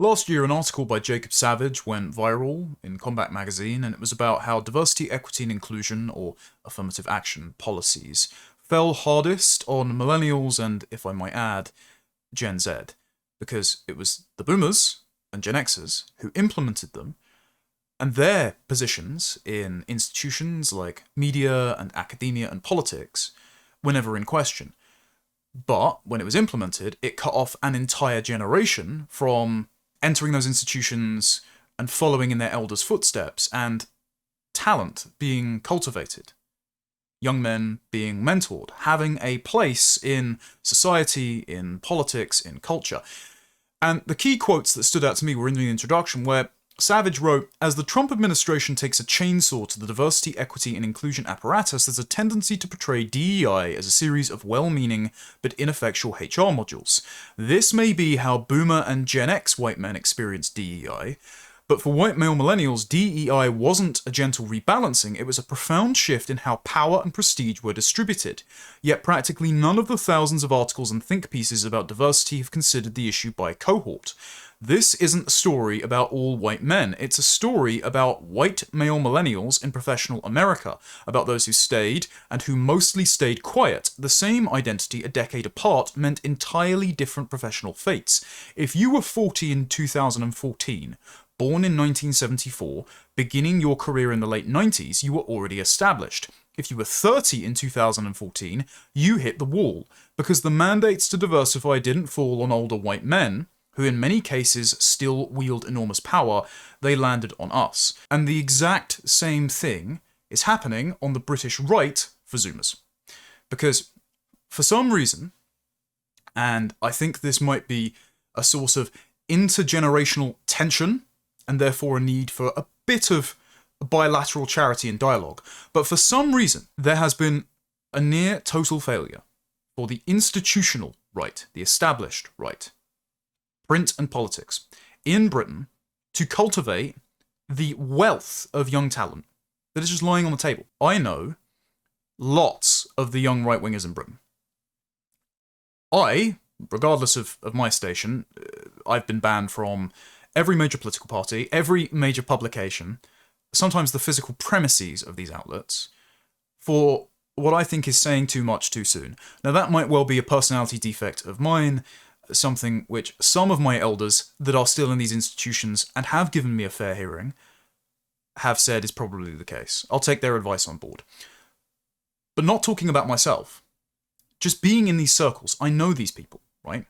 Last year, an article by Jacob Savage went viral in Combat magazine, and it was about how diversity, equity, and inclusion, or affirmative action policies, fell hardest on millennials and, if I might add, Gen Z, because it was the boomers and Gen Xers who implemented them, and their positions in institutions like media and academia and politics were never in question. But when it was implemented, it cut off an entire generation from entering those institutions and following in their elders' footsteps, and talent being cultivated, young men being mentored, having a place in society, in politics, in culture. And the key quotes that stood out to me were in the introduction, where Savage wrote, "As the Trump administration takes a chainsaw to the diversity, equity, and inclusion apparatus, there's a tendency to portray DEI as a series of well-meaning but ineffectual HR modules. This may be how Boomer and Gen X white men experience DEI, but for white male millennials, DEI wasn't a gentle rebalancing, it was a profound shift in how power and prestige were distributed. Yet practically none of the thousands of articles and think pieces about diversity have considered the issue by cohort. This isn't a story about all white men, it's a story about white male millennials in professional America, about those who stayed and who mostly stayed quiet. The same identity a decade apart meant entirely different professional fates. If you were 40 in 2014, born in 1974, beginning your career in the late 90s, you were already established. If you were 30 in 2014, you hit the wall, because the mandates to diversify didn't fall on older white men, who in many cases still wield enormous power, they landed on us. And the exact same thing is happening on the British right for Zoomers. Because for some reason, and I think this might be a source of intergenerational tension, and therefore a need for a bit of bilateral charity and dialogue, but for some reason, there has been a near total failure for the institutional right, the established right, print and politics, in Britain, to cultivate the wealth of young talent that is just lying on the table. I know lots of the young right-wingers in Britain. I, regardless of my station, I've been banned from every major political party, every major publication, sometimes the physical premises of these outlets, for what I think is saying too much too soon. Now, that might well be a personality defect of mine, something which some of my elders that are still in these institutions and have given me a fair hearing have said is probably the case. I'll take their advice on board. But not talking about myself, just being in these circles, I know these people, right?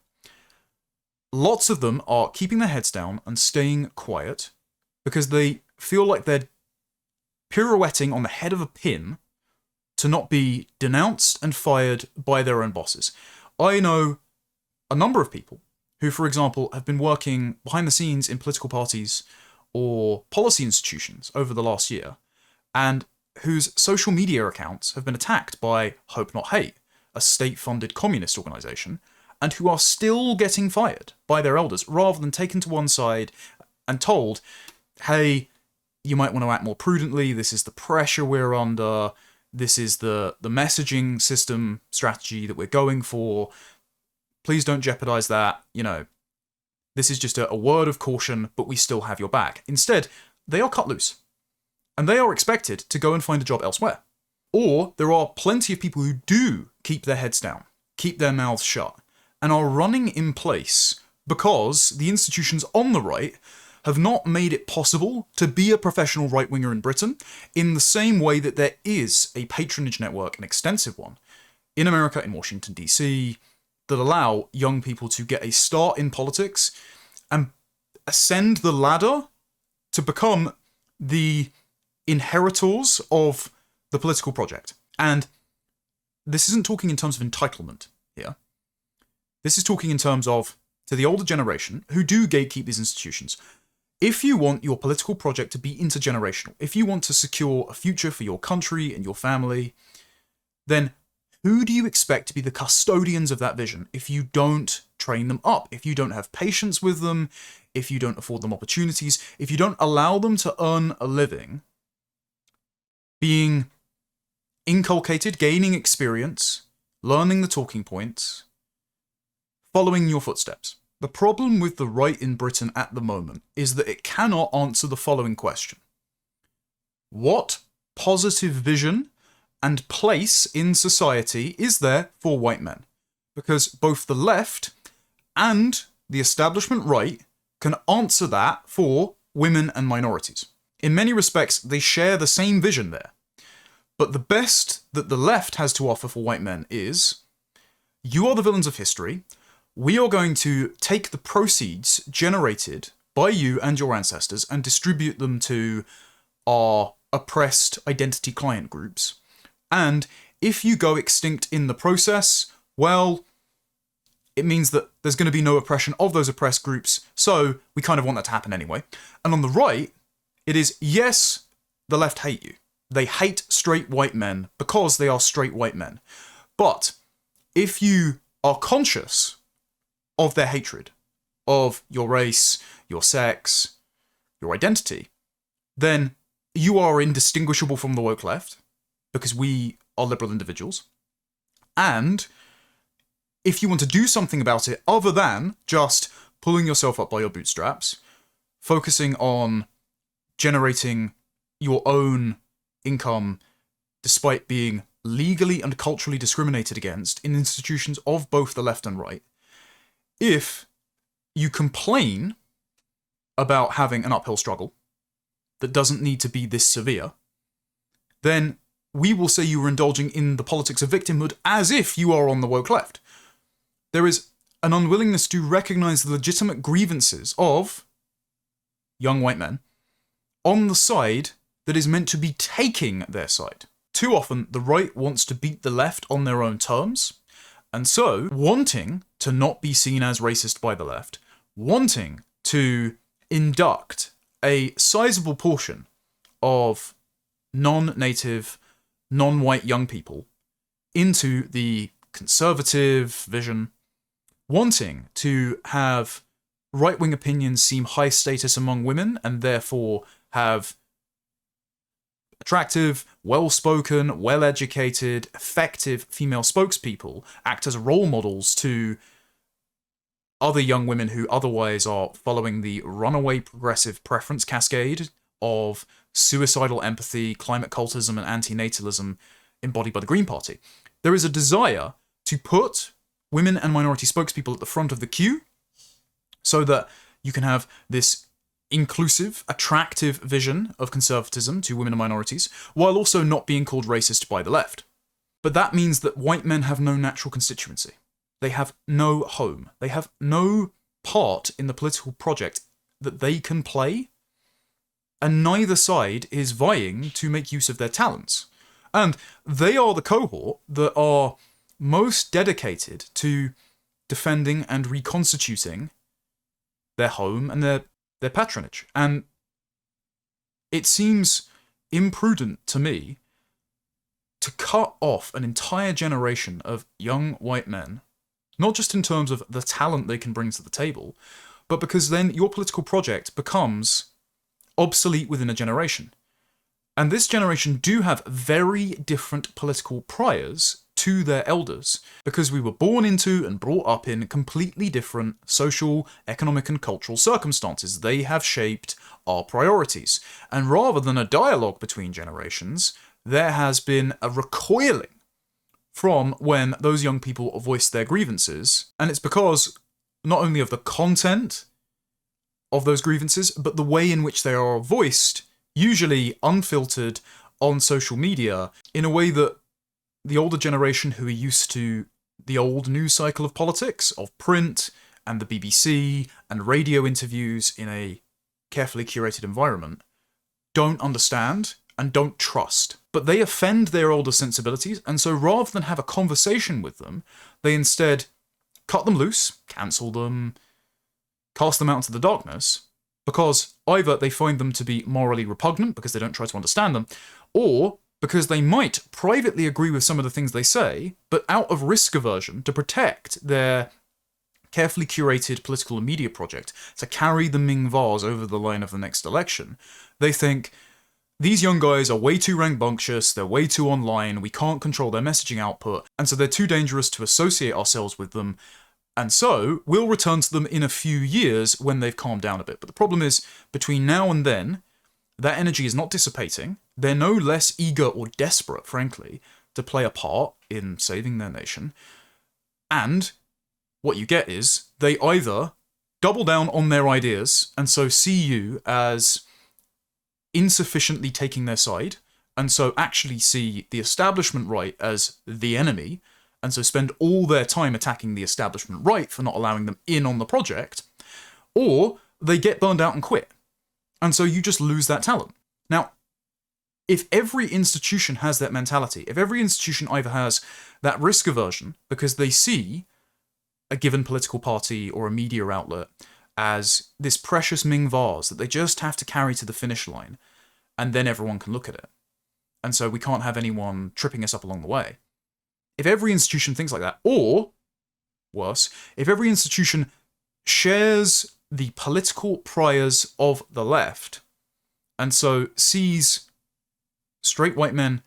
Lots of them are keeping their heads down and staying quiet because they feel like they're pirouetting on the head of a pin to not be denounced and fired by their own bosses. I know a number of people who, for example, have been working behind the scenes in political parties or policy institutions over the last year, and whose social media accounts have been attacked by Hope Not Hate, a state-funded communist organisation, and who are still getting fired by their elders, rather than taken to one side and told, hey, you might want to act more prudently, this is the pressure we're under, this is the messaging system strategy that we're going for, please don't jeopardize that, this is just a word of caution, but we still have your back. Instead, they are cut loose, and they are expected to go and find a job elsewhere. Or there are plenty of people who do keep their heads down, keep their mouths shut, and are running in place because the institutions on the right have not made it possible to be a professional right-winger in Britain in the same way that there is a patronage network, an extensive one, in America, in Washington, D.C., that allow young people to get a start in politics and ascend the ladder to become the inheritors of the political project. And this isn't talking in terms of entitlement here. This is talking in terms of, to the older generation who do gatekeep these institutions, if you want your political project to be intergenerational, if you want to secure a future for your country and your family, then who do you expect to be the custodians of that vision if you don't train them up, if you don't have patience with them, if you don't afford them opportunities, if you don't allow them to earn a living being inculcated, gaining experience, learning the talking points, following your footsteps? The problem with the right in Britain at the moment is that it cannot answer the following question. What positive vision and place in society is there for white men? Because both the left and the establishment right can answer that for women and minorities. In many respects, they share the same vision there. But the best that the left has to offer for white men is, you are the villains of history. We are going to take the proceeds generated by you and your ancestors and distribute them to our oppressed identity client groups. And if you go extinct in the process, well, it means that there's going to be no oppression of those oppressed groups, so we kind of want that to happen anyway. And on the right, it is, yes, the left hate you. They hate straight white men because they are straight white men. But if you are conscious of their hatred, of your race, your sex, your identity, then you are indistinguishable from the woke left, because we are liberal individuals. And if you want to do something about it other than just pulling yourself up by your bootstraps, focusing on generating your own income despite being legally and culturally discriminated against in institutions of both the left and right, if you complain about having an uphill struggle that doesn't need to be this severe, then we will say you are indulging in the politics of victimhood as if you are on the woke left. There is an unwillingness to recognise the legitimate grievances of young white men on the side that is meant to be taking their side. Too often, the right wants to beat the left on their own terms, and so, wanting to not be seen as racist by the left, wanting to induct a sizable portion of non-native, non-white young people into the conservative vision, wanting to have right-wing opinions seem high status among women and therefore have attractive, well-spoken, well-educated, effective female spokespeople act as role models to other young women who otherwise are following the runaway progressive preference cascade of suicidal empathy, climate cultism, and anti-natalism embodied by the Green Party. There is a desire to put women and minority spokespeople at the front of the queue so that you can have this inclusive, attractive vision of conservatism to women and minorities, while also not being called racist by the left. But that means that white men have no natural constituency. They have no home. They have no part in the political project that they can play, and neither side is vying to make use of their talents. And they are the cohort that are most dedicated to defending and reconstituting their home and their patronage. And it seems imprudent to me to cut off an entire generation of young white men, not just in terms of the talent they can bring to the table, but because then your political project becomes obsolete within a generation. And this generation do have very different political priors to their elders, because we were born into and brought up in completely different social, economic, and cultural circumstances. They have shaped our priorities. And rather than a dialogue between generations, there has been a recoiling from when those young people voiced their grievances. And it's because not only of the content of those grievances, but the way in which they are voiced, usually unfiltered on social media, in a way that the older generation who are used to the old news cycle of politics, of print and the BBC and radio interviews in a carefully curated environment, don't understand and don't trust. But they offend their older sensibilities, and so rather than have a conversation with them, they instead cut them loose, cancel them, cast them out into the darkness, because either they find them to be morally repugnant because they don't try to understand them, or because they might privately agree with some of the things they say, but out of risk aversion to protect their carefully curated political and media project, to carry the Ming vase over the line of the next election, they think, these young guys are way too rambunctious, they're way too online, we can't control their messaging output, and so they're too dangerous to associate ourselves with them, And so we'll return to them in a few years when they've calmed down a bit. But the problem is, between now and then, that energy is not dissipating. They're no less eager or desperate, frankly, to play a part in saving their nation. And what you get is they either double down on their ideas and so see you as insufficiently taking their side, and so actually see the establishment right as the enemy, and so spend all their time attacking the establishment right for not allowing them in on the project, or they get burned out and quit. And so you just lose that talent. Now, if every institution has that mentality, if every institution either has that risk aversion because they see a given political party or a media outlet as this precious Ming vase that they just have to carry to the finish line, and then everyone can look at it. And so we can't have anyone tripping us up along the way. If every institution thinks like that, or worse, if every institution shares the political priors of the left, and so sees straight white men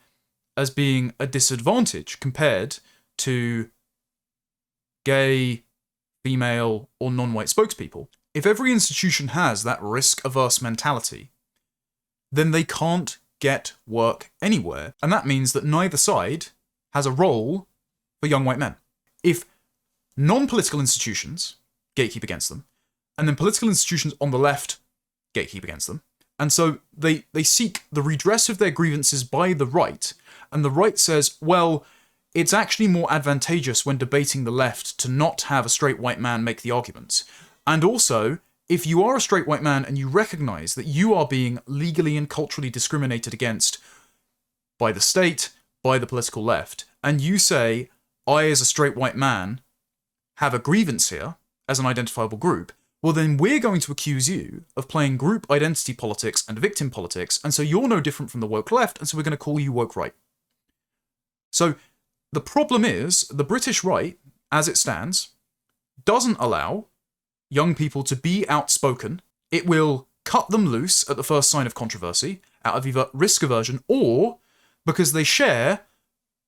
as being a disadvantage compared to gay, female, or non-white spokespeople, if every institution has that risk-averse mentality, then they can't get work anywhere. And that means that neither side has a role for young white men. If non-political institutions gatekeep against them, and then political institutions on the left gatekeep against them, and so they seek the redress of their grievances by the right, and the right says, well, it's actually more advantageous when debating the left to not have a straight white man make the arguments. And also, if you are a straight white man and you recognize that you are being legally and culturally discriminated against by the state, by the political left, and you say, I as a straight white man have a grievance here as an identifiable group, well then we're going to accuse you of playing group identity politics and victim politics, and so you're no different from the woke left, and so we're going to call you woke right. So the problem is, the British right, as it stands, doesn't allow young people to be outspoken. It will cut them loose at the first sign of controversy, out of either risk aversion or because they share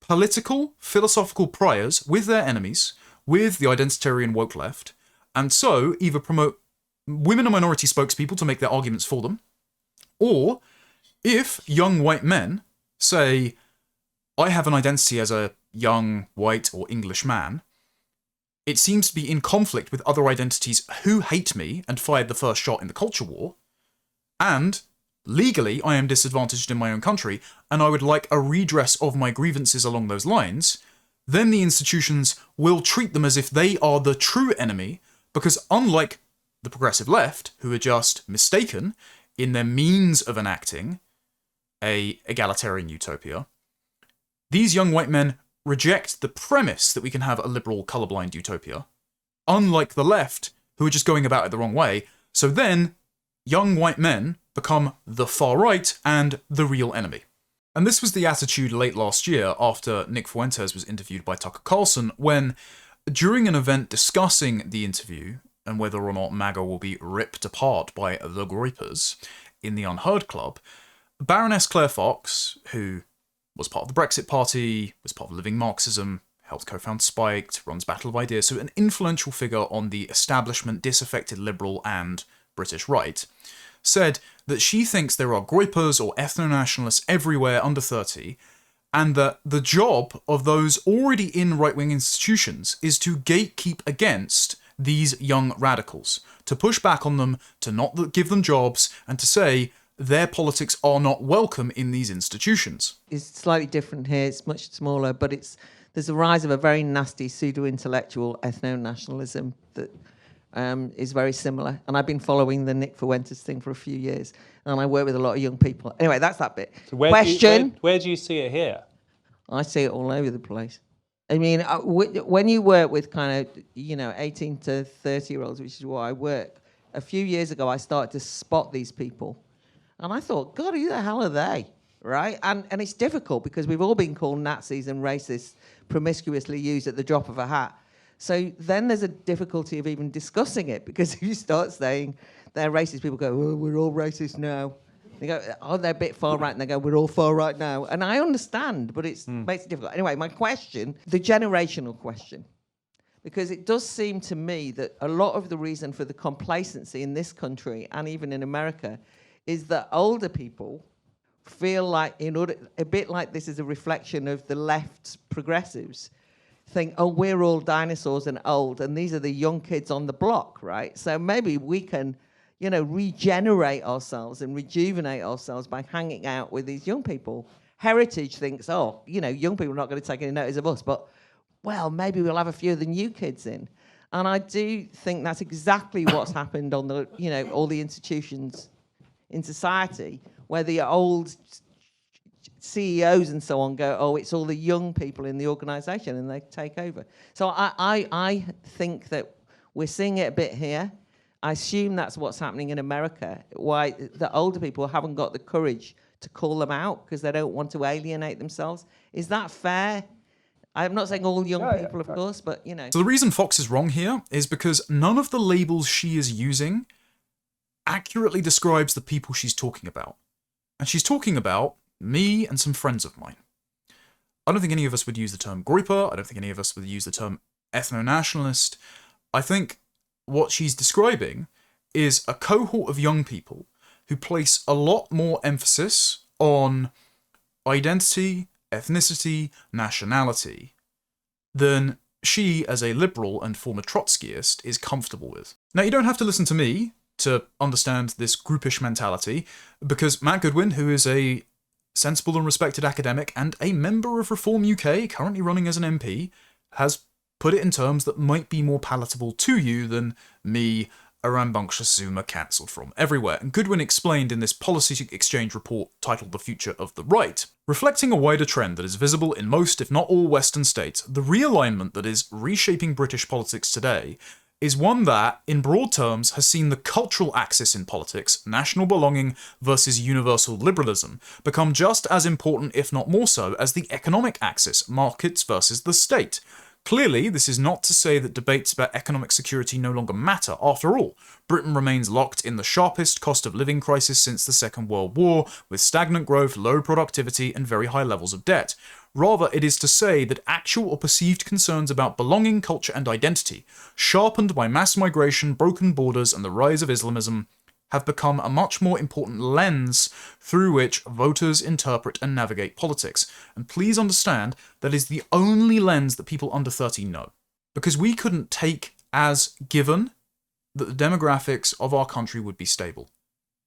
political, philosophical priors with their enemies, with the identitarian woke left, and so either promote women and minority spokespeople to make their arguments for them, or if young white men say, I have an identity as a young, white, or English man, it seems to be in conflict with other identities who hate me and fired the first shot in the culture war, and legally I am disadvantaged in my own country, and I would like a redress of my grievances along those lines, then the institutions will treat them as if they are the true enemy, because unlike the progressive left, who are just mistaken in their means of enacting a egalitarian utopia, these young white men reject the premise that we can have a liberal, colourblind utopia, unlike the left, who are just going about it the wrong way. So then, young white men become the far right and the real enemy. And this was the attitude late last year after Nick Fuentes was interviewed by Tucker Carlson, when, during an event discussing the interview and whether or not MAGA will be ripped apart by the groypers in the Unheard Club, Baroness Claire Fox, who was part of the Brexit Party, was part of Living Marxism, helped co-found Spiked, runs Battle of Ideas, so an influential figure on the establishment, disaffected liberal and British right, said that she thinks there are groypers or ethno-nationalists everywhere under 30, and that the job of those already in right-wing institutions is to gatekeep against these young radicals, to push back on them, to not give them jobs, and to say their politics are not welcome in these institutions. It's slightly different here, it's much smaller, but there's a rise of a very nasty pseudo-intellectual ethno-nationalism that is very similar. And I've been following the Nick Fuentes thing for a few years, and I work with a lot of young people. Anyway, that's that bit. So where do you see it here? I see it all over the place. I mean, when you work with kind of, 18 to 30-year-olds, which is where I work, a few years ago I started to spot these people. And I thought, God, who the hell are they, right? And it's difficult because we've all been called Nazis and racists, promiscuously used at the drop of a hat. So then there's a difficulty of even discussing it, because if you start saying they're racist, people go, oh, we're all racist now. They go, oh, they're a bit far right, and they go, we're all far right now. And I understand, but it makes it difficult. Anyway, my question, the generational question. Because it does seem to me that a lot of the reason for the complacency in this country and even in America is that older people feel like, a bit like this is a reflection of the left's progressives, think, oh, we're all dinosaurs and old, and these are the young kids on the block, right? So maybe we can, regenerate ourselves and rejuvenate ourselves by hanging out with these young people. Heritage thinks, oh, young people are not going to take any notice of us, but, well, maybe we'll have a few of the new kids in. And I do think that's exactly what's happened on the, all the institutions in society, where the old CEOs and so on go, oh, it's all the young people in the organisation, and they take over. So I think that we're seeing it a bit here. I assume that's what's happening in America, why the older people haven't got the courage to call them out because they don't want to alienate themselves. Is that fair? I'm not saying all young people, of course, but, So the reason Fox is wrong here is because none of the labels she is using accurately describes the people she's talking about. And she's talking about me and some friends of mine. I don't think any of us would use the term groyper. I don't think any of us would use the term ethno-nationalist. I think what she's describing is a cohort of young people who place a lot more emphasis on identity, ethnicity, nationality than she, as a liberal and former Trotskyist, is comfortable with. Now, you don't have to listen to me to understand this groupish mentality, because Matt Goodwin, who is a sensible and respected academic and a member of Reform UK, currently running as an MP, has put it in terms that might be more palatable to you than me, a rambunctious Zoomer cancelled from everywhere. And Goodwin explained in this policy exchange report titled The Future of the Right, reflecting a wider trend that is visible in most, if not all, Western states, the realignment that is reshaping British politics today is one that, in broad terms, has seen the cultural axis in politics, national belonging versus universal liberalism, become just as important, if not more so, as the economic axis, markets versus the state. Clearly, this is not to say that debates about economic security no longer matter. After all, Britain remains locked in the sharpest cost of living crisis since the Second World War, with stagnant growth, low productivity, and very high levels of debt. Rather, it is to say that actual or perceived concerns about belonging, culture, and identity, sharpened by mass migration, broken borders, and the rise of Islamism, have become a much more important lens through which voters interpret and navigate politics. And please understand, that is the only lens that people under 30 know. Because we couldn't take as given that the demographics of our country would be stable.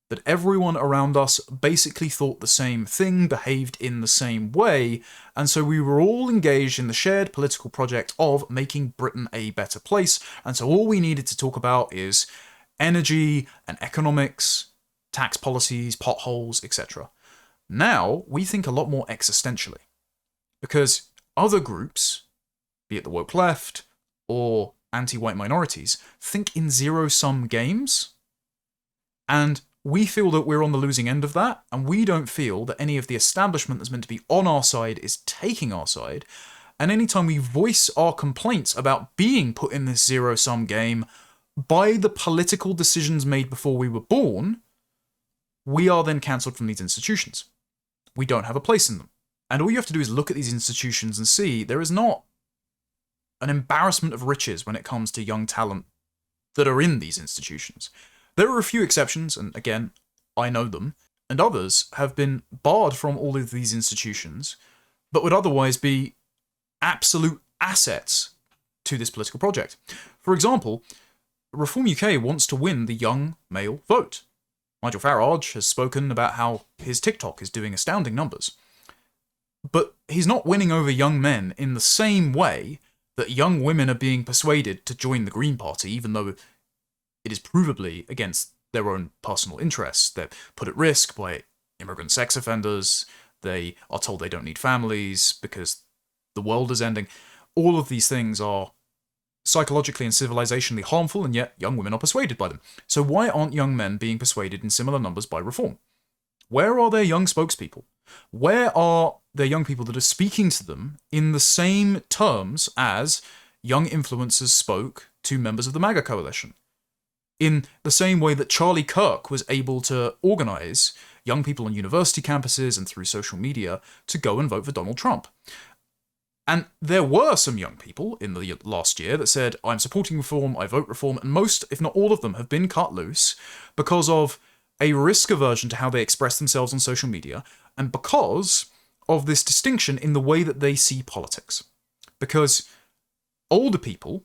That everyone around us basically thought the same thing, behaved in the same way, and so we were all engaged in the shared political project of making Britain a better place, and so all we needed to talk about is energy and economics, tax policies, potholes, etc. Now, we think a lot more existentially. Because other groups, be it the woke left or anti-white minorities, think in zero-sum games, and we feel that we're on the losing end of that, and we don't feel that any of the establishment that's meant to be on our side is taking our side, and anytime we voice our complaints about being put in this zero-sum game by the political decisions made before we were born, we are then cancelled from these institutions. We don't have a place in them. And all you have to do is look at these institutions and see there is not an embarrassment of riches when it comes to young talent that are in these institutions. There are a few exceptions, and again, I know them, and others have been barred from all of these institutions, but would otherwise be absolute assets to this political project. For example, Reform UK wants to win the young male vote. Nigel Farage has spoken about how his TikTok is doing astounding numbers. But he's not winning over young men in the same way that young women are being persuaded to join the Green Party, even though it is provably against their own personal interests. They're put at risk by immigrant sex offenders. They are told they don't need families because the world is ending. All of these things are psychologically and civilizationally harmful, and yet young women are persuaded by them. So why aren't young men being persuaded in similar numbers by Reform? Where are their young spokespeople? Where are their young people that are speaking to them in the same terms as young influencers spoke to members of the MAGA coalition? In the same way that Charlie Kirk was able to organize young people on university campuses and through social media to go and vote for Donald Trump. And there were some young people in the last year that said, I'm supporting reform, I vote reform, and most, if not all of them, have been cut loose because of a risk aversion to how they express themselves on social media, and because of this distinction in the way that they see politics. Because older people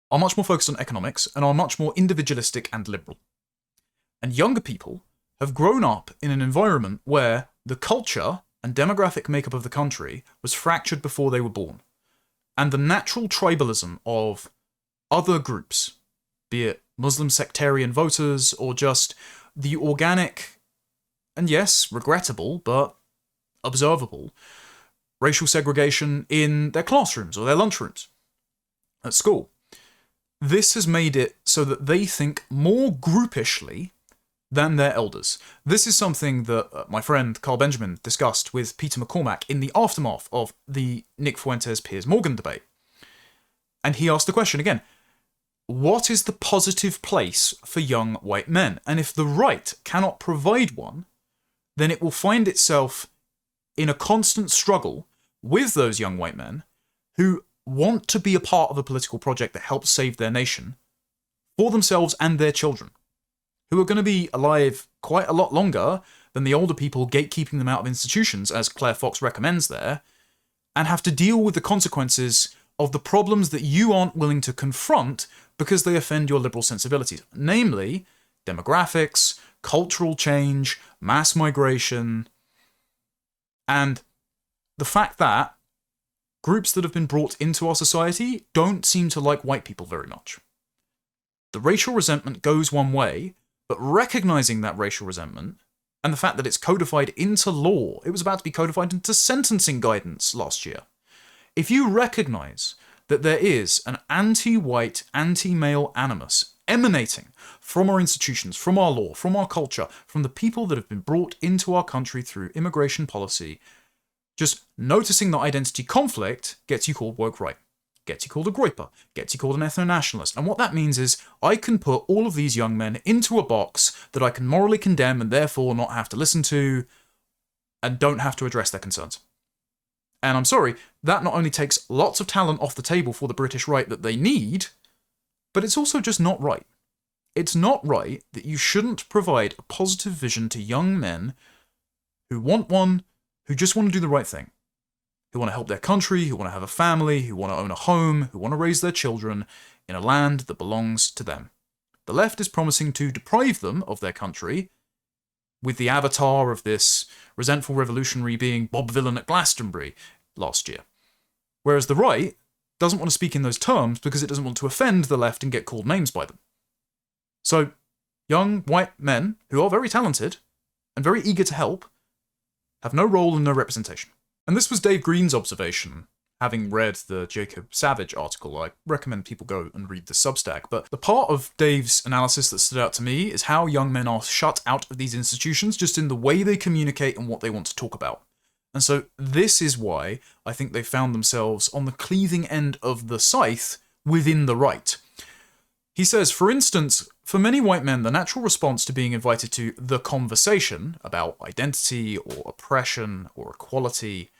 are much more focused on economics and are much more individualistic and liberal. And younger people have grown up in an environment where the culture and demographic makeup of the country was fractured before they were born. And the natural tribalism of other groups, be it Muslim sectarian voters or just the organic, and yes, regrettable, but observable, racial segregation in their classrooms or their lunchrooms at school. This has made it so that they think more groupishly than their elders. This is something that my friend Carl Benjamin discussed with Peter McCormack in the aftermath of the Nick Fuentes-Piers Morgan debate. And he asked the question again, what is the positive place for young white men? And if the right cannot provide one, then it will find itself in a constant struggle with those young white men who want to be a part of a political project that helps save their nation for themselves and their children, who are going to be alive quite a lot longer than the older people gatekeeping them out of institutions, as Claire Fox recommends there, and have to deal with the consequences of the problems that you aren't willing to confront because they offend your liberal sensibilities, namely demographics, cultural change, mass migration, and the fact that groups that have been brought into our society don't seem to like white people very much. The racial resentment goes one way, but recognizing that racial resentment and the fact that it's codified into law, it was about to be codified into sentencing guidance last year. If you recognize that there is an anti-white, anti-male animus emanating from our institutions, from our law, from our culture, from the people that have been brought into our country through immigration policy, just noticing that identity conflict gets you called woke right, gets you called a groiper, gets you called an ethno-nationalist. And what that means is I can put all of these young men into a box that I can morally condemn and therefore not have to listen to and don't have to address their concerns. And I'm sorry, that not only takes lots of talent off the table for the British right that they need, but it's also just not right. It's not right that you shouldn't provide a positive vision to young men who want one, who just want to do the right thing, who want to help their country, who want to have a family, who want to own a home, who want to raise their children in a land that belongs to them. The left is promising to deprive them of their country, with the avatar of this resentful revolutionary being Bob Villain at Glastonbury last year. Whereas the right doesn't want to speak in those terms because it doesn't want to offend the left and get called names by them. So, young white men who are very talented and very eager to help have no role and no representation. And this was Dave Green's observation. Having read the Jacob Savage article, I recommend people go and read the Substack. But the part of Dave's analysis that stood out to me is how young men are shut out of these institutions just in the way they communicate and what they want to talk about. And so this is why I think they found themselves on the cleaving end of the scythe within the right. He says, for instance, for many white men, the natural response to being invited to the conversation about identity or oppression or equality,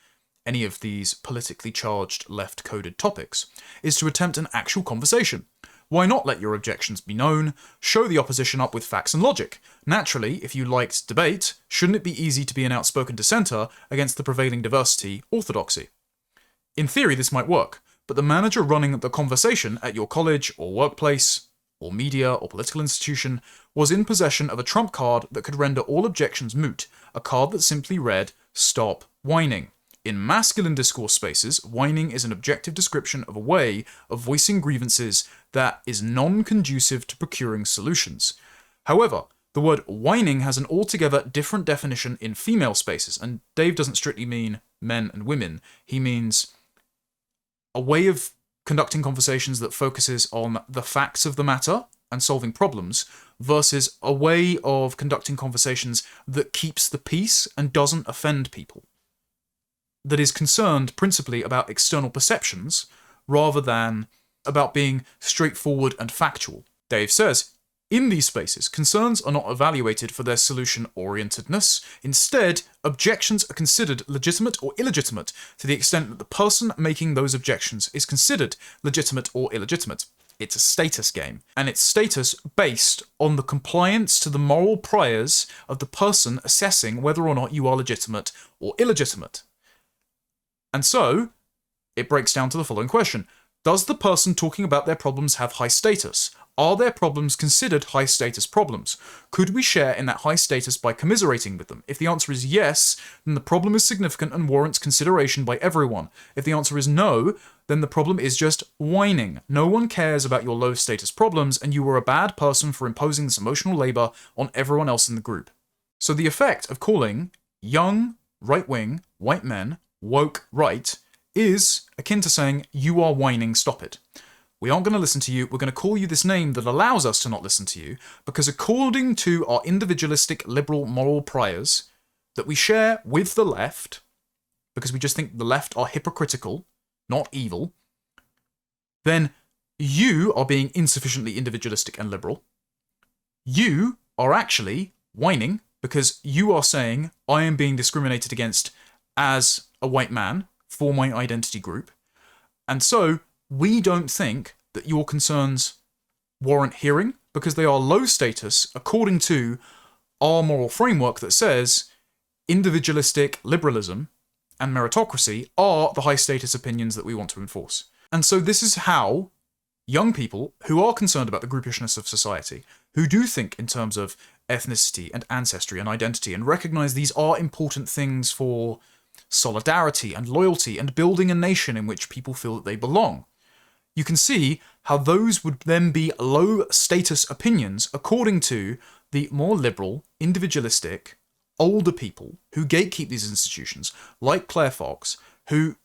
any of these politically charged left-coded topics, is to attempt an actual conversation. Why not let your objections be known, show the opposition up with facts and logic? Naturally, if you liked debate, shouldn't it be easy to be an outspoken dissenter against the prevailing diversity, orthodoxy? In theory, this might work, but the manager running the conversation at your college or workplace, or media or political institution, was in possession of a trump card that could render all objections moot, a card that simply read, "Stop whining." In masculine discourse spaces, whining is an objective description of a way of voicing grievances that is non-conducive to procuring solutions. However, the word whining has an altogether different definition in female spaces, and Dave doesn't strictly mean men and women. He means a way of conducting conversations that focuses on the facts of the matter and solving problems, versus a way of conducting conversations that keeps the peace and doesn't offend people, that is concerned principally about external perceptions rather than about being straightforward and factual. Dave says, In these spaces, concerns are not evaluated for their solution-orientedness. Instead, objections are considered legitimate or illegitimate to the extent that the person making those objections is considered legitimate or illegitimate. It's a status game, and it's status based on the compliance to the moral priors of the person assessing whether or not you are legitimate or illegitimate. And so, it breaks down to the following question. Does the person talking about their problems have high status? Are their problems considered high status problems? Could we share in that high status by commiserating with them? If the answer is yes, then the problem is significant and warrants consideration by everyone. If the answer is no, then the problem is just whining. No one cares about your low status problems, and you are a bad person for imposing this emotional labor on everyone else in the group. So the effect of calling young, right-wing, white men woke right is akin to saying, you are whining, stop it. We aren't going to listen to you, we're going to call you this name that allows us to not listen to you, because according to our individualistic liberal moral priors that we share with the left, because we just think the left are hypocritical, not evil, then you are being insufficiently individualistic and liberal. You are actually whining because you are saying, I am being discriminated against as a white man for my identity group. And so we don't think that your concerns warrant hearing because they are low status according to our moral framework that says individualistic liberalism and meritocracy are the high status opinions that we want to enforce. And so this is how young people who are concerned about the groupishness of society, who do think in terms of ethnicity and ancestry and identity and recognize these are important things for solidarity and loyalty and building a nation in which people feel that they belong. You can see how those would then be low status opinions according to the more liberal, individualistic, older people who gatekeep these institutions, like Claire Fox, who,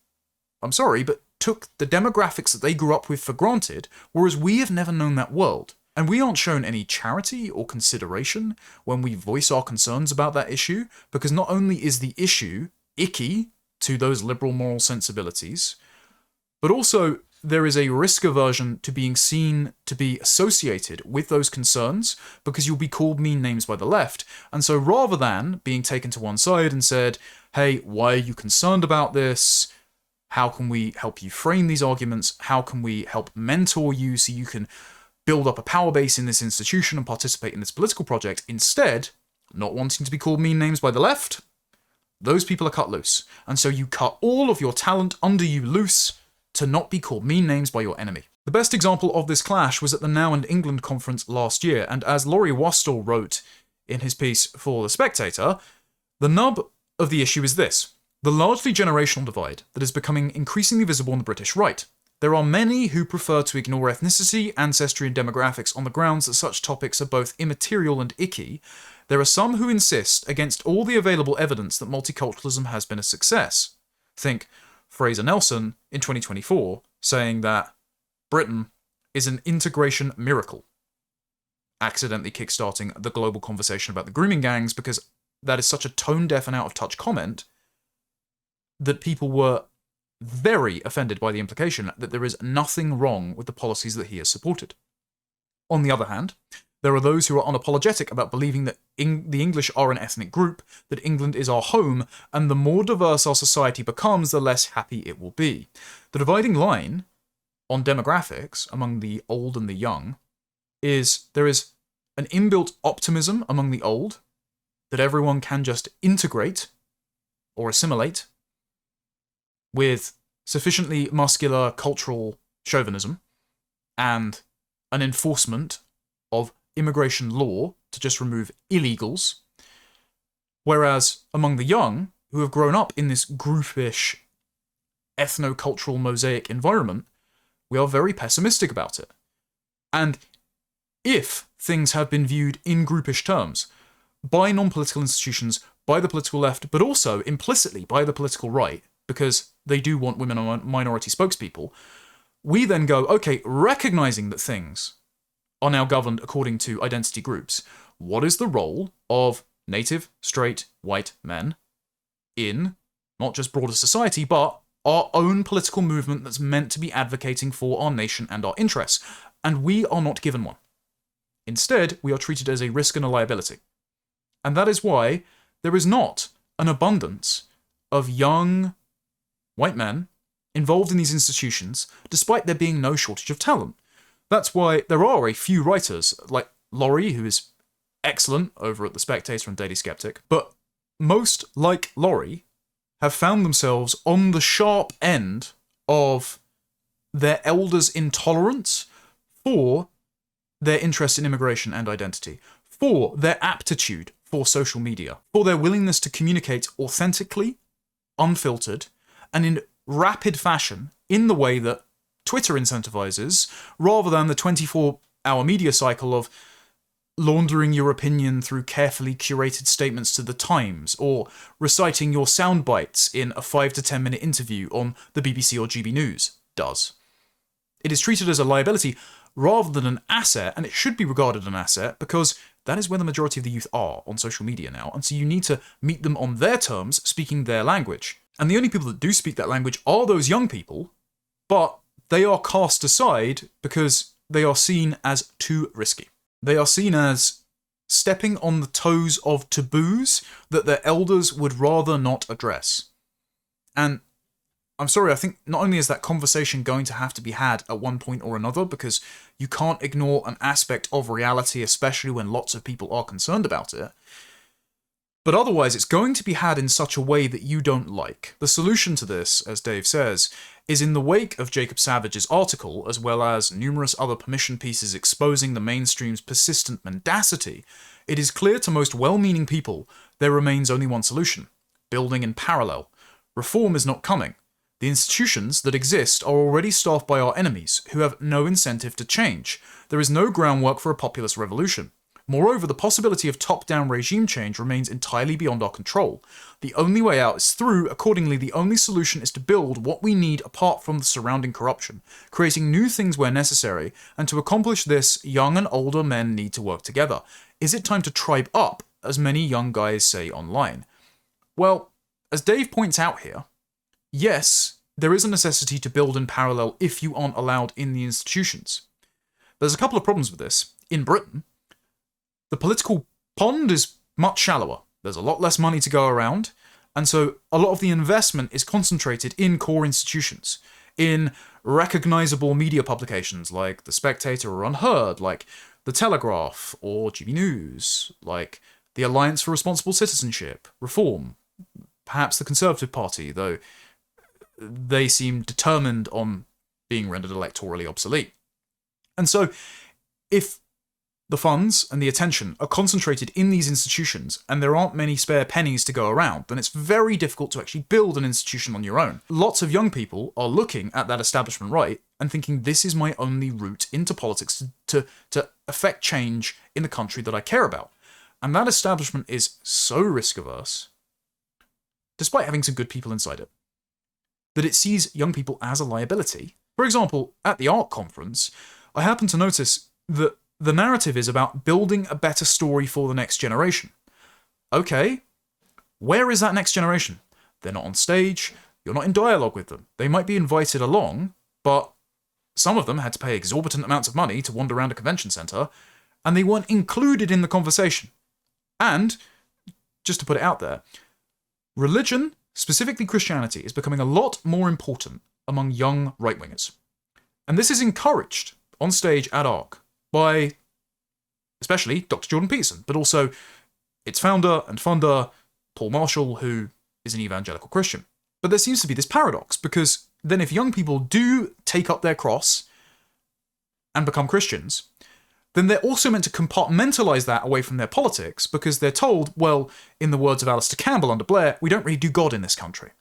I'm sorry, but took the demographics that they grew up with for granted, whereas we have never known that world. And we aren't shown any charity or consideration when we voice our concerns about that issue, because not only is the issue icky to those liberal moral sensibilities, but also there is a risk aversion to being seen to be associated with those concerns because you'll be called mean names by the left. And so rather than being taken to one side and said, hey, why are you concerned about this? How can we help you frame these arguments? How can we help mentor you so you can build up a power base in this institution and participate in this political project? Instead, not wanting to be called mean names by the left, those people are cut loose. And so you cut all of your talent under you loose to not be called mean names by your enemy. The best example of this clash was at the Now and England conference last year, and as Laurie Wastall wrote in his piece for The Spectator, the nub of the issue is this: the largely generational divide that is becoming increasingly visible on the British right. There are many who prefer to ignore ethnicity, ancestry, and demographics on the grounds that such topics are both immaterial and icky. There are some who insist, against all the available evidence, that multiculturalism has been a success. Think Fraser Nelson in 2024 saying that Britain is an integration miracle, accidentally kickstarting the global conversation about the grooming gangs because that is such a tone-deaf and out-of-touch comment that people were very offended by the implication that there is nothing wrong with the policies that he has supported. On the other hand, there are those who are unapologetic about believing that the English are an ethnic group, that England is our home, and the more diverse our society becomes, the less happy it will be. The dividing line on demographics among the old and the young is there is an inbuilt optimism among the old that everyone can just integrate or assimilate with sufficiently muscular cultural chauvinism and an enforcement of immigration law to just remove illegals, whereas among the young, who have grown up in this groupish, ethno-cultural mosaic environment, we are very pessimistic about it. And if things have been viewed in groupish terms by non-political institutions, by the political left, but also implicitly by the political right, because they do want women and minority spokespeople, we then go, okay, recognizing that things are now governed according to identity groups, what is the role of native, straight, white men in not just broader society, but our own political movement that's meant to be advocating for our nation and our interests? And we are not given one. Instead, we are treated as a risk and a liability. And that is why there is not an abundance of young white men involved in these institutions, despite there being no shortage of talent. That's why there are a few writers, like Laurie, who is excellent over at The Spectator and Daily Skeptic, but most, like Laurie, have found themselves on the sharp end of their elders' intolerance for their interest in immigration and identity, for their aptitude for social media, for their willingness to communicate authentically, unfiltered, and in rapid fashion in the way that Twitter incentivizes, rather than the 24-hour media cycle of laundering your opinion through carefully curated statements to the Times, or reciting your sound bites in a 5 to 10 minute interview on the BBC or GB News does. It is treated as a liability rather than an asset, and it should be regarded as an asset because that is where the majority of the youth are on social media now, and so you need to meet them on their terms, speaking their language. And the only people that do speak that language are those young people, but they are cast aside because they are seen as too risky. They are seen as stepping on the toes of taboos that their elders would rather not address. And I'm sorry, I think not only is that conversation going to have to be had at one point or another, because you can't ignore an aspect of reality, especially when lots of people are concerned about it, but otherwise it's going to be had in such a way that you don't like. The solution to this, as Dave says, is in the wake of Jacob Savage's article, as well as numerous other permission pieces exposing the mainstream's persistent mendacity, it is clear to most well-meaning people there remains only one solution: building in parallel. Reform is not coming. The institutions that exist are already staffed by our enemies, who have no incentive to change. There is no groundwork for a populist revolution. Moreover, the possibility of top-down regime change remains entirely beyond our control. The only way out is through. Accordingly, the only solution is to build what we need apart from the surrounding corruption, creating new things where necessary, and to accomplish this, young and older men need to work together. Is it time to tribe up, as many young guys say online? Well, as Dave points out here, yes, there is a necessity to build in parallel if you aren't allowed in the institutions. There's a couple of problems with this. In Britain, the political pond is much shallower. There's a lot less money to go around, and so a lot of the investment is concentrated in core institutions, in recognisable media publications like The Spectator or Unheard, like The Telegraph or GB News, like the Alliance for Responsible Citizenship, Reform, perhaps the Conservative Party, though they seem determined on being rendered electorally obsolete. And so, if the funds and the attention are concentrated in these institutions and there aren't many spare pennies to go around, then it's very difficult to actually build an institution on your own. Lots of young people are looking at that establishment right and thinking, this is my only route into politics to affect change in the country that I care about. And that establishment is so risk-averse, despite having some good people inside it, that it sees young people as a liability. For example, at the ARC conference, I happened to notice that the narrative is about building a better story for the next generation. Okay, where is that next generation? They're not on stage, you're not in dialogue with them. They might be invited along, but some of them had to pay exorbitant amounts of money to wander around a convention centre, and they weren't included in the conversation. And, just to put it out there, religion, specifically Christianity, is becoming a lot more important among young right-wingers. And this is encouraged on stage at ARC by especially Dr. Jordan Peterson, but also its founder and funder, Paul Marshall, who is an evangelical Christian. But there seems to be this paradox, because then if young people do take up their cross and become Christians, then they're also meant to compartmentalise that away from their politics, because they're told, well, in the words of Alistair Campbell under Blair, we don't really do God in this country.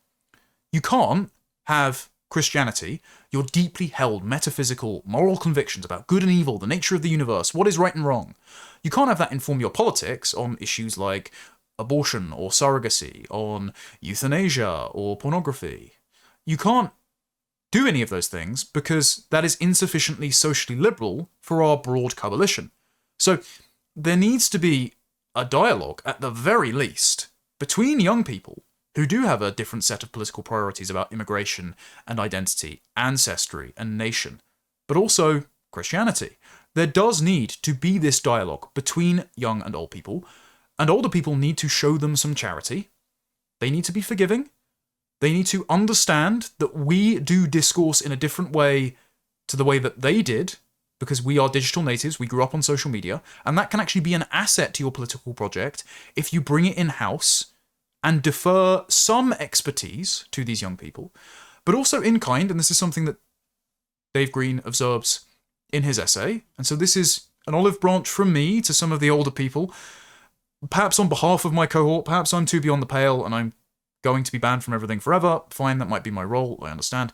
You can't have Christianity, your deeply held metaphysical, moral convictions about good and evil, the nature of the universe, what is right and wrong. You can't have that inform your politics on issues like abortion or surrogacy, on euthanasia or pornography. You can't do any of those things because that is insufficiently socially liberal for our broad coalition. So there needs to be a dialogue, at the very least, between young people who do have a different set of political priorities about immigration and identity, ancestry and nation, but also Christianity. there does need to be this dialogue between young and old people, and older people need to show them some charity. They need to be forgiving. They need to understand that we do discourse in a different way to the way that they did, because we are digital natives, we grew up on social media, and that can actually be an asset to your political project if you bring it in-house and defer some expertise to these young people, but also in kind, and this is something that Dave Green observes in his essay, and so this is an olive branch from me to some of the older people, perhaps on behalf of my cohort, perhaps I'm too beyond the pale and I'm going to be banned from everything forever. Fine, that might be my role, I understand.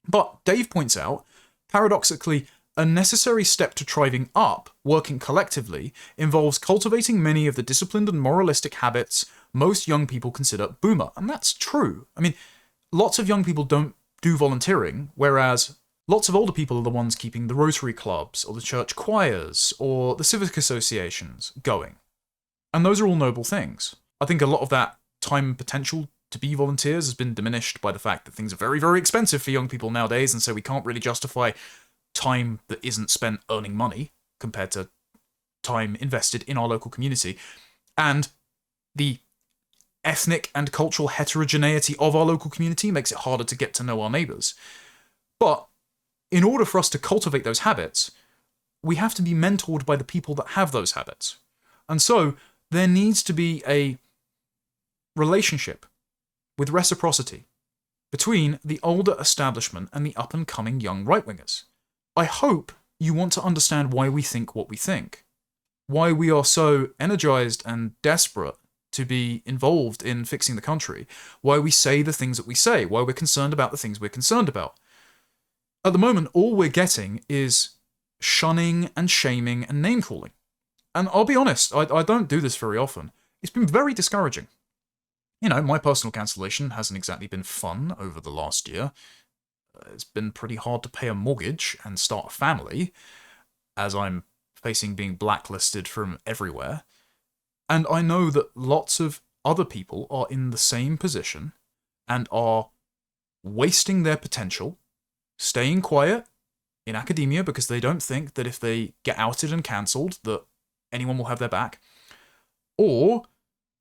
But Dave points out, paradoxically, a necessary step to thriving up, working collectively, involves cultivating many of the disciplined and moralistic habits most young people consider boomer. And that's true. I mean, lots of young people don't do volunteering, whereas lots of older people are the ones keeping the Rotary clubs, or the church choirs, or the civic associations going. And those are all noble things. I think a lot of that time and potential to be volunteers has been diminished by the fact that things are very, very expensive for young people nowadays, and so we can't really justify time that isn't spent earning money compared to time invested in our local community. And the ethnic and cultural heterogeneity of our local community makes it harder to get to know our neighbours. But in order for us to cultivate those habits, we have to be mentored by the people that have those habits. And so there needs to be a relationship with reciprocity between the older establishment and the up-and-coming young right-wingers. I hope you want to understand why we think what we think, why we are so energized and desperate to be involved in fixing the country, why we say the things that we say, why we're concerned about the things we're concerned about. At the moment, all we're getting is shunning and shaming and name-calling. And I'll be honest, I don't do this very often. It's been very discouraging. You know, my personal cancellation hasn't exactly been fun over the last year. It's been pretty hard to pay a mortgage and start a family, as I'm facing being blacklisted from everywhere. And I know that lots of other people are in the same position and are wasting their potential, staying quiet in academia because they don't think that if they get outed and cancelled that anyone will have their back, or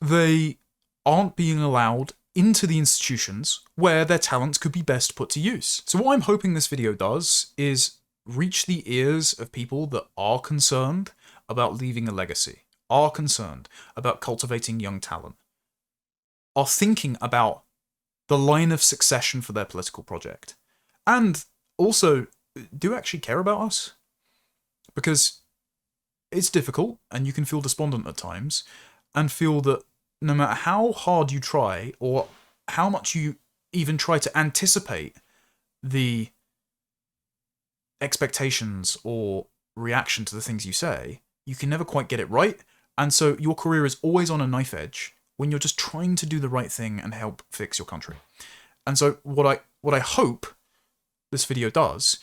they aren't being allowed into the institutions where their talents could be best put to use. So what I'm hoping this video does is reach the ears of people that are concerned about leaving a legacy, are concerned about cultivating young talent, are thinking about the line of succession for their political project, and also do actually care about us. Because it's difficult, and you can feel despondent at times, and feel that no matter how hard you try, or how much you even try to anticipate the expectations or reaction to the things you say, you can never quite get it right, and so your career is always on a knife edge when you're just trying to do the right thing and help fix your country. And so what I hope this video does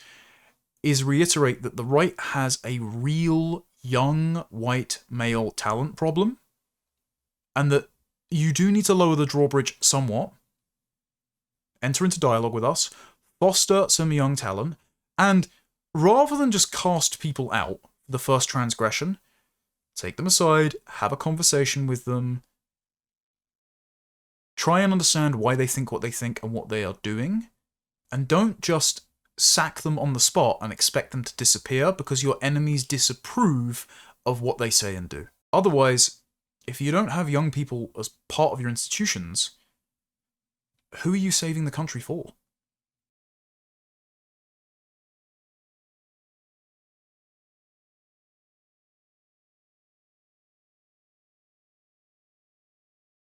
is reiterate that the right has a real young white male talent problem, and that you do need to lower the drawbridge somewhat, enter into dialogue with us, foster some young talent, and rather than just cast people out for the first transgression, take them aside, have a conversation with them, try and understand why they think what they think and what they are doing, and don't just sack them on the spot and expect them to disappear because your enemies disapprove of what they say and do. Otherwise, if you don't have young people as part of your institutions, who are you saving the country for?